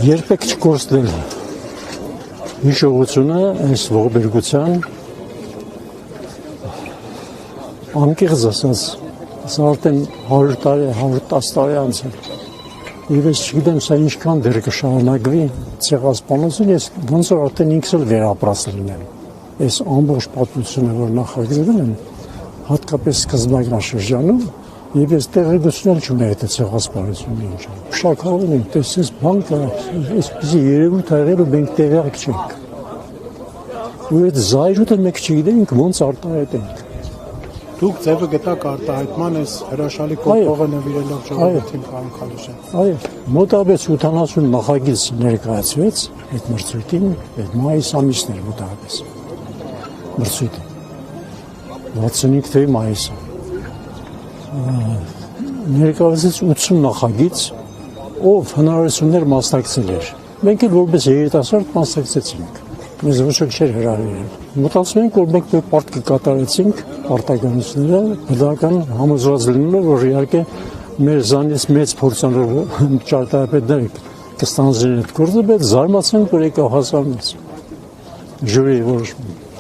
Երբեք չկորցնել հիշողությունը այս ողբերգության անկեղծ ասած սա արդեն 100 տարի, 110 տարի անցել։ Եվ ես չգիտեմ սա ինչքան դեռ կշարունակվի ցեղասպանություն, ես ոնց որ արդեն ինքս էլ վերապրած լինեմ։ Այս ամբողջ պատմությունը, որ նախագծվել են, հատկապես սկզբնական շրջանում, եւ ես տեղեկություն չունեի այդ ցեղասպանությունը ինչ է։ Շաքարում եմ, տեսես բան կա, այսպեսի երևույթ ա եղել ու մենք տեղյակ չենք։ Ու այդ զայրույթը մենք չգիտենք ոնց արտահայտենք։ Դուք ձևը գտաք արտահայտման այս հրաշալի կոթողը նվիրելով ժողովրդին պարոն Խալեշյան։ Այո, մոտավորապես 80 նախագիծ ներկայացվեց այդ մրցույթին, այդ մայիս ամիսն էր մոտավորապես։ Մրցույթը 65 թվականի մայիսը։ Ներկայացվեց 80 նախագիծ, ով հնարավորություններ մասնակցել էր։ Մենք էլ որպես երիտասարդ մասնակցեցինք։ Մեզ ոչ ոք չէր հրավիրել։ Մտածում ենք, որ մենք պարտքի կատարեցինք պարտականությունները, բնական համոզված լինելով, որ իհարկե մեր զանից մեծ փորձանով ճարտարապետներ կստանձնեն այդ գործը, բայց զարմացանք, որ եկավ հասարնից ժյուրիի որոշումը։